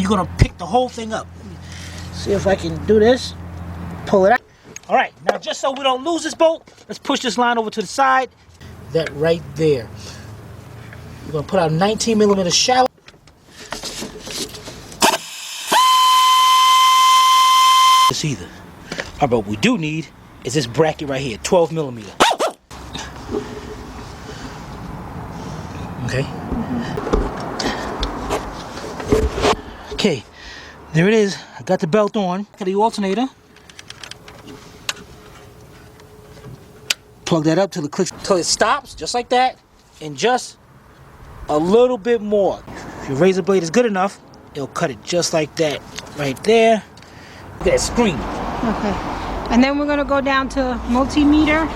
you're gonna pick the whole thing up. See if I can do this. Pull it out. All right, now just so we don't lose this bolt, let's push this line over to the side. That right there. We're gonna put our 19mm shallow. It's either. All right, but what we do need is this bracket right here, 12mm. Okay. Okay, there it is. I got the belt on. Got the alternator. Plug that up till it clicks, till it stops, just like that, and just a little bit more. If your razor blade is good enough, it'll cut it just like that, right there. Look at that screen. Okay, and then we're gonna go down to multimeter.